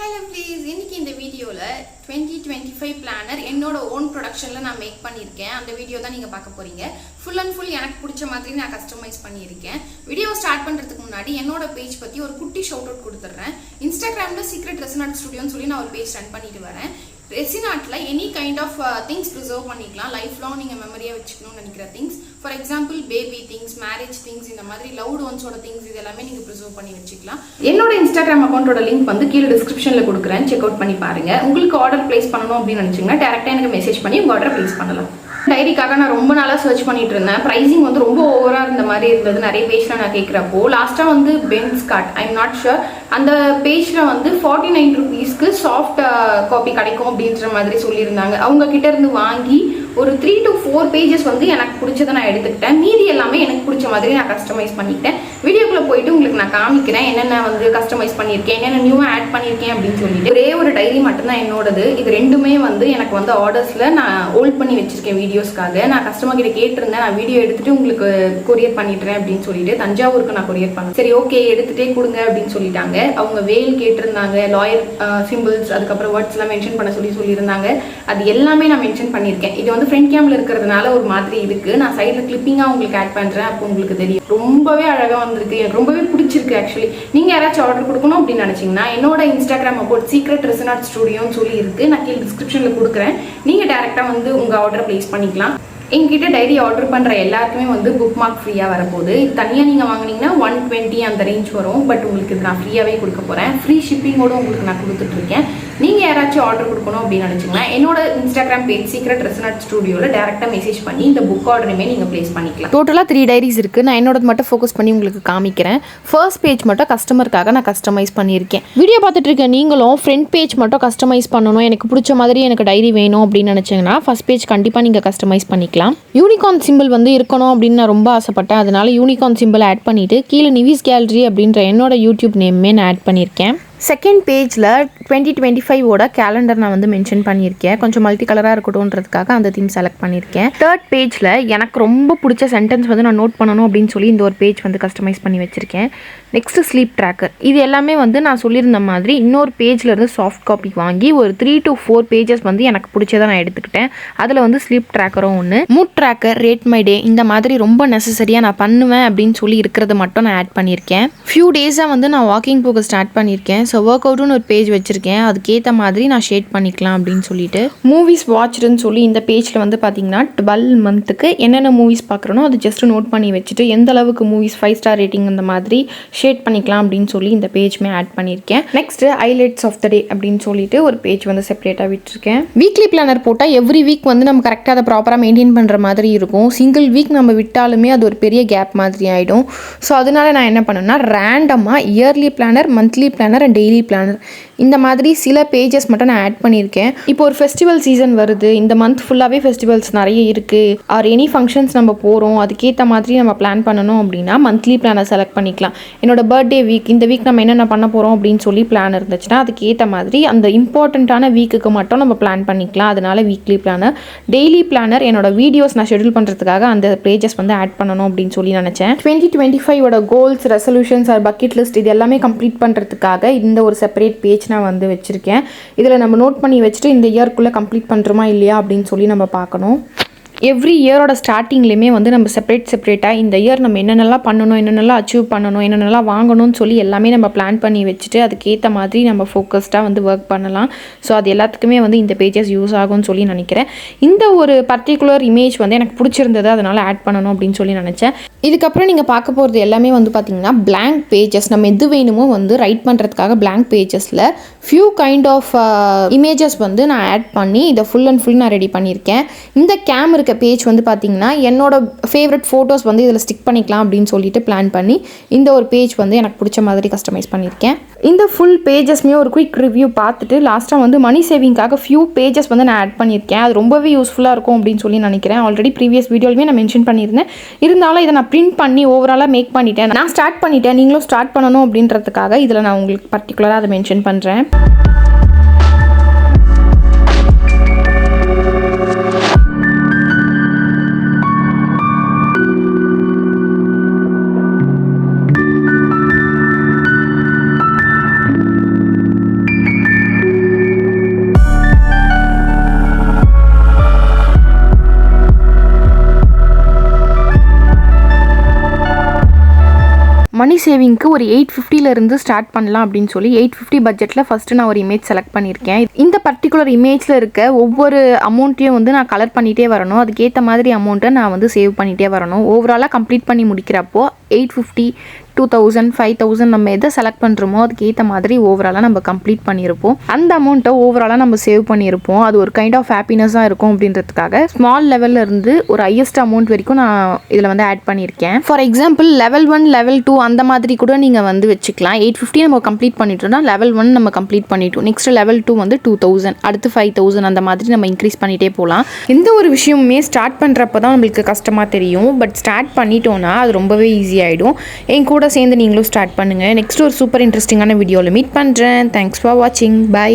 Hello please, இன்னைக்கு இந்த வீடியோல 2025 பிளானர் என்னோட ஓன் ப்ரொடக்ஷன்ல நான் மேக் பண்ணியிருக்கேன். அந்த வீடியோ தான் நீங்க பார்க்க போறீங்க. ஃபுல் அண்ட் ஃபுல் எனக்கு பிடிச்ச மாதிரி நான் கஸ்டமைஸ் பண்ணியிருக்கேன். வீடியோ ஸ்டார்ட் பண்றதுக்கு முன்னாடி என்னோட பேஜ் பத்தி ஒரு குட்டி ஷவுட் அவுட் கொடுத்துறேன். இன்ஸ்டாகிராம்ல சீக்ரெட் ரெசினாட் ஸ்டுடியோன்னு சொல்லி நான் ஒரு பேஜ் ரன் பண்ணிட்டு வரேன். ரெசினாட்ல any kind of things preserve பண்ணிக்கலாம். லைஃப் லாங் நீங்க மெமரியா வச்சுக்கணும்னு நினைக்கிற things, for example baby things, marriage things, இந்த மாதிரி லவ்ட் ஒன்ஸோட திங்ஸ் இது எல்லாமே நீங்க ப்ரிசர்வ் பண்ணி வச்சுக்கலாம். என்னோட இன்ஸ்டாகிராம் அக்கௌண்டோட லிங்க் வந்து கீழே டிஸ்கிரிப்ஷன்ல கொடுக்குறேன், செக் அவுட் பண்ணி பாருங்க. உங்களுக்கு ஆர்டர் பிளேஸ் பண்ணணும் அப்படின்னு நினைச்சீங்கன்னா டேரக்டா எனக்கு மெசேஜ் பண்ணி உங்க ஆர்டர் பிளேஸ் பண்ணலாம். டைரிக்காக நான் ரொம்ப நாளாக சர்ச் பண்ணிட்டு இருந்தேன். ப்ரைஸிங் வந்து ரொம்ப ஓவராக இருந்த மாதிரி இருந்தது. நிறைய பேஜில் நான் கேட்குறப்போ லாஸ்ட்டாக வந்து pens card, I am not sure, அந்த பேஜில் வந்து 49 rupeesக்கு சாஃப்ட் காப்பி கிடைக்கும் அப்படின்ற மாதிரி சொல்லியிருந்தாங்க. அவங்க கிட்ட இருந்து வாங்கி ஒரு 3 to 4 pages வந்து எனக்கு பிடிச்சதை நான் எடுத்துக்கிட்டேன். மீதி எல்லாமே எனக்கு பிடிச்ச மாதிரி நான் கஸ்டமைஸ் பண்ணிக்கிட்டேன். வீடியோக்குள்ளே போயிட்டு உங்களுக்கு நான் காமிக்கிறேன் என்னென்ன வந்து கஸ்டமைஸ் பண்ணியிருக்கேன், என்னென்ன நியூவாக ஆட் பண்ணியிருக்கேன் அப்படின்னு சொல்லிட்டு. ஒரே ஒரு டைரி மட்டும்தான் என்னோடது. இது ரெண்டுமே வந்து எனக்கு வந்து ஆர்டர்ஸில் நான் ஹோல்ட் பண்ணி வச்சிருக்கேன் வீடியோஸ்க்காக. நான் கஸ்டமர் கிட்ட கேட்டிருந்தேன், நான் வீடியோ எடுத்துட்டு உங்களுக்கு கொரியர் பண்ணிடுறேன் அப்படின்னு சொல்லிட்டு. தஞ்சாவூருக்கு நான் கொரியர் பண்ணேன். சரி ஓகே எடுத்துகிட்டே கொடுங்க அப்படின்னு சொல்லிட்டாங்க. அவங்க வேல் கேட்டிருந்தாங்க, லாயர் சிம்பிள்ஸ், அதுக்கப்புறம் வேர்ட்ஸ் எல்லாம் மென்ஷன் பண்ண சொல்லியிருந்தாங்க. அது எல்லாமே நான் மென்ஷன் பண்ணியிருக்கேன். இது வந்து ஃப்ரண்ட் கேம்ல இருக்கிறதுனால ஒரு மாதிரி இருக்கு. நான் சைடில் கிளிப்பிங்காக உங்களுக்கு ஆட் பண்ணுறேன், அப்போ உங்களுக்கு தெரியும். ரொம்பவே அழகாக வந்திருக்கு, எனக்கு ரொம்பவே பிடிச்சிருக்கு. ஆக்சுவலி நீங்கள் யாராச்சும் ஆர்டர் கொடுக்கணும் அப்படின்னு நினச்சிங்கன்னா என்னோட இன்ஸ்டாகிராம் அக்கௌண்ட் சீக்ரெட் ரெசினாட் ஸ்டுடியோன்னு சொல்லி இருக்கு, நான் கீழே டிஸ்கிரிப்ஷனில் கொடுக்குறேன். நீங்கள் டேரெக்டாக வந்து உங்கள் ஆர்டரை ப்ளேஸ் பண்ணிக்கலாம். எங்ககிட்ட டைரி ஆர்டர் பண்ணுற எல்லாருக்குமே வந்து புக் மார்க் ஃப்ரீயாக வரப்போகுது. இது தனியாக நீங்கள் வாங்கினீங்கன்னா 120 அந்த ரேஞ்ச் வரும். பட் உங்களுக்கு இது நான் ஃப்ரீயாகவே கொடுக்க போகிறேன். ஃப்ரீ ஷிப்பிங்கோடு உங்களுக்கு நான் கொடுத்துட்ருக்கேன். நீங்கள் யாராச்சும் ஆர்டர் கொடுக்கணும் அப்படின்னு நினச்சிங்கன்னா என்னோட இன்ஸ்டாகிராம் பேஜ் சீக்ரெட் ரெசினாட் ஸ்டுடியோவில் டேரெக்டாக மெசேஜ் பண்ணி இந்த புக் ஆர்டருமே நீங்கள் ப்ளேஸ் பண்ணிக்கலாம். டோட்டலாக 3 டைரிஸ் இருக்குது. நான் என்னோட மட்டும் ஃபோக்கஸ் பண்ணி உங்களுக்கு காமிக்கிறேன். ஃபர்ஸ்ட் பேஜ் மட்டும் கஸ்டமருக்காக நான் கஸ்டமைஸ் பண்ணியிருக்கேன். வீடியோ பார்த்துட்டு இருக்க நீங்களும் ஃப்ரண்ட் பேஜ் மட்டும் கஸ்டமைஸ் பண்ணணும், எனக்கு பிடிச்ச மாதிரி எனக்கு டைரி வேணும் அப்படின்னு நினச்சிங்கன்னா ஃபர்ஸ்ட் பேஜ் கண்டிப்பாக நீங்கள் கஸ்டமைஸ் பண்ணிக்கலாம். யூனிகார்ன் சிம்பிள் வந்து இருக்கணும் அப்படின்னு நான் ரொம்ப ஆசைப்பட்டேன். அதனால யூனிகார்ன் சிம்பிள் ஆட் பண்ணிவிட்டு கீழே நிவிஸ் கேலரி அப்படின்ற என்னோட யூடியூப் நேமே நான் ஆட் பண்ணியிருக்கேன். செகண்ட் பேஜில் 2025ஓட கேலண்டர் நான் வந்து மென்ஷன் பண்ணியிருக்கேன். கொஞ்சம் மல்டி கலராக இருக்கட்டும்ன்றதுக்காக அந்த தீம் செலக்ட் பண்ணியிருக்கேன். தேர்ட் பேஜில் எனக்கு ரொம்ப பிடிச்ச சென்டென்ஸ் வந்து நான் நோட் பண்ணணும் அப்படின்னு சொல்லி இந்த ஒரு பேஜ் வந்து கஸ்டமைஸ் பண்ணி வச்சுருக்கேன். Next sleep tracker. இது எல்லாமே வந்து நான் சொல்லியிருந்த மாதிரி இன்னொரு பேஜ்லேருந்து சாஃப்ட் காப்பி வாங்கி ஒரு 3 to 4 pages வந்து எனக்கு பிடிச்சதை நான் எடுத்துக்கிட்டேன். அதில் வந்து ஸ்லீப் ட்ராக்கரும் ஒன்று, mood tracker, rate my day, இந்த மாதிரி ரொம்ப நெசசரியாக நான் பண்ணுவேன் அப்படின்னு சொல்லி இருக்கிறத மட்டும் நான் ஆட் பண்ணியிருக்கேன். ஃபியூ டேஸாக வந்து நான் வாக்கிங் போக ஸ்டார்ட் பண்ணியிருக்கேன். ஸோ ஒர்க் அவுட்னு ஒரு பேஜ் வச்சுருக்கேன், அதுக்கேற்ற மாதிரி நான் ஷேட் பண்ணிக்கலாம் அப்படின்னு சொல்லிட்டு. மூவிஸ் வாட்ச்டுன்னு சொல்லி இந்த பேஜில் வந்து பார்த்தீங்கன்னா 12 monthக்கு என்னென்ன மூவிஸ் பார்க்குறனோ அது ஜஸ்ட் நோட் பண்ணி வச்சுட்டு எந்த அளவுக்கு மூவிஸ் 5 star ரேட்டிங் அந்த மாதிரி ஷேட் பண்ணிக்கலாம் அப்படின்னு சொல்லி இந்த பேஜ்மே ஆட் பண்ணியிருக்கேன். நெக்ஸ்ட்டு ஹைலைட்ஸ் ஆஃப் த டே அப்படின்னு சொல்லிட்டு ஒரு பேஜ் வந்து செப்பரேட்டாக விட்டுருக்கேன். வீக்லி பிளானர் போட்டால் எவ்ரி வீக் வந்து நம்ம கரெக்டாக அதை ப்ராப்பராக மெயின்டைன் பண்ணுற மாதிரி இருக்கும். சிங்கிள் வீக் நம்ம விட்டாலுமே அது ஒரு பெரிய கேப் மாதிரி ஆகிடும். ஸோ அதனால நான் என்ன பண்ணேன்னா ரேண்டமாக yearly planner, monthly planner and daily planner இந்த மாதிரி சில பேஜஸ் மட்டும் நான் ஆட் பண்ணியிருக்கேன். இப்போ ஒரு ஃபெஸ்டிவல் சீசன் வருது, இந்த மந்த் ஃபுல்லாகவே ஃபெஸ்டிவல்ஸ் நிறைய இருக்குது, ஆர் எனி ஃபங்க்ஷன்ஸ் நம்ம போகிறோம், அதுக்கேற்ற மாதிரி நம்ம பிளான் பண்ணணும் அப்படின்னா மந்த்லி பிளானை செலக்ட் பண்ணிக்கலாம். என்னோட பர்த்டே வீக், இந்த வீக் நம்ம என்னென்ன பண்ண போகிறோம் அப்படின்னு சொல்லி பிளான் இருந்துச்சுன்னா அதுக்கேற்ற மாதிரி அந்த இம்பார்ட்டண்ட்டான வீக்குக்கு மட்டும் நம்ம பிளான் பண்ணிக்கலாம். அதனால வீக்லி பிளானர். டெய்லி பிளானர் என்னோட வீடியோஸ் நான் ஷெட்யூல் பண்ணுறதுக்காக அந்த பேஜஸ் வந்து ஆட் பண்ணணும் அப்படின்னு சொல்லி நினச்சேன். 2025ஓட goals, resolutions or bucket list இது எல்லாமே கம்ப்ளீட் பண்ணுறதுக்காக இந்த ஒரு செப்பரேட் பேஜ் நான் வந்து வச்சுருக்கேன். இதில் நம்ம நோட் பண்ணி வச்சுட்டு இந்த இயர்க்குள்ளே கம்ப்ளீட் பண்ணுறோமா இல்லையா அப்படின்னு சொல்லி நம்ம பார்க்கணும். எவ்ரி இயரோட ஸ்டார்டிங்லேயுமே வந்து நம்ம செப்பரேட்டாக இந்த இயர் நம்ம என்னென்னலாம் பண்ணணும், என்னென்னலாம் அச்சீவ் பண்ணணும், என்னென்னலாம் வாங்கணும்னு சொல்லி எல்லாமே நம்ம பிளான் பண்ணி வச்சுட்டு அதுக்கேற்ற மாதிரி நம்ம ஃபோக்கஸ்டாக வந்து ஒர்க் பண்ணலாம். ஸோ அது எல்லாத்துக்குமே வந்து இந்த பேஜஸ் யூஸ் ஆகும்னு சொல்லி நினைக்கிறேன். இந்த ஒரு பர்டிகுலர் இமேஜ் வந்து எனக்கு பிடிச்சிருந்தது, அதனால் ஆட் பண்ணணும் அப்படின்னு சொல்லி நினச்சேன். இதுக்கப்புறம் நீங்கள் பார்க்க போகிறது எல்லாமே வந்து பார்த்திங்கன்னா blank பேஜஸ். நம்ம எது வேணுமோ வந்து ரைட் பண்ணுறதுக்காக blank பேஜஸில் ஃபியூ கைண்ட் ஆஃப் இமேஜஸ் வந்து நான் ஆட் பண்ணி இதை ஃபுல் அண்ட் ஃபுல் நான் ரெடி பண்ணியிருக்கேன். இந்த கேம் இருக்க பேஜ் வந்து பார்த்திங்கன்னா என்னோட ஃபேவரட் ஃபோட்டோஸ் வந்து இதில் ஸ்டிக் பண்ணிக்கலாம் அப்படின்னு சொல்லிட்டு பிளான் பண்ணி இந்த ஒரு பேஜ் வந்து எனக்கு பிடிச்ச மாதிரி கஸ்டமைஸ் பண்ணியிருக்கேன். இந்த ஃபுல் பேஜஸ்மே ஒரு குயிக் ரிவ்யூ பார்த்துட்டு லாஸ்ட்டாக வந்து மணி சேவிங்காக ஃபியூ பேஜஸ் வந்து நான் ஆட் பண்ணியிருக்கேன். அது ரொம்பவே யூஸ்ஃபுல்லாக இருக்கும் அப்படின்னு சொல்லி நினைக்கிறேன். ஆல்ரெடி ப்ரீவியஸ் வீடியோலுமே நான் மென்ஷன் பண்ணியிருந்தேன். இருந்தாலும் இதை நான் பிரிண்ட் பண்ணி ஓவராலாக மேக் பண்ணிட்டேன். நான் ஸ்டார்ட் பண்ணிட்டேன், நீங்களும் ஸ்டார்ட் பண்ணணும் அப்படின்றதுக்காக இதில் நான் உங்களுக்கு பர்டிகுலராக அதை மென்ஷன் பண்ணுறேன். மணி சேவிங்க்கு ஒரு 850 ஸ்டார்ட் பண்ணலாம் அப்படின்னு சொல்லி 850 பட்ஜெட்டில் ஃபஸ்ட்டு நான் ஒரு இமேஜ் செலக்ட் பண்ணியிருக்கேன். இந்த பர்டிகுலர் இமேஜில் இருக்க ஒவ்வொரு அமௌண்ட்டையும் வந்து நான் கலர் பண்ணிகிட்டே வரணும். அதுக்கேற்ற மாதிரி அமௌண்ட்டை நான் வந்து சேவ் பண்ணிகிட்டே வரணும். ஓவராலாக கம்ப்ளீட் பண்ணி முடிக்கிறப்போ 850, 2000, 5000 நம்ம எதை செலக்ட் பண்ணுறோமோ அதுக்கேற்ற மாதிரி ஓவராலாக நம்ம கம்ப்ளீட் பண்ணியிருப்போம். அந்த அமௌண்ட்டை ஓவராலாக நம்ம சேவ் பண்ணியிருப்போம். அது ஒரு கைண்ட் ஆஃப் ஹாப்பினஸாக இருக்கும் அப்படின்றதுக்காக ஸ்மால் லெவலில் இருந்து ஒரு ஹையஸ்ட் அமௌண்ட் வரைக்கும் நான் இதில் வந்து ஆட் பண்ணியிருக்கேன். ஃபார் எக்ஸாம்பிள் லெவல் 1, லெவல் 2 அந்த மாதிரி கூட நீங்கள் வந்து வச்சுக்கலாம். 850 நம்ம கம்ப்ளீட் பண்ணிட்டோம்னா லெவல் 1 நம்ம கம்ப்ளீட் பண்ணிட்டோம். நெக்ஸ்ட் லெவல் 2 வந்து 2000, அடுத்து 5000 அந்த மாதிரி நம்ம இன்க்ரீஸ் பண்ணிகிட்டே போகலாம். எந்த ஒரு விஷயமுமே ஸ்டார்ட் பண்ணுறப்ப தான் நம்மளுக்கு கஷ்டமாக தெரியும். பட் ஸ்டார்ட் பண்ணிட்டோன்னா அது ரொம்பவே ஈஸியாகிடும். என் கூட சேர்ந்து நீங்களும் ஸ்டார்ட் பண்ணுங்கள். நெக்ஸ்ட் ஒரு சூப்பர் இன்ட்ரெஸ்டிங்கான வீடியோவில் மீட் பண்ணுறேன். தேங்க்ஸ் ஃபார் வாட்சிங். பை.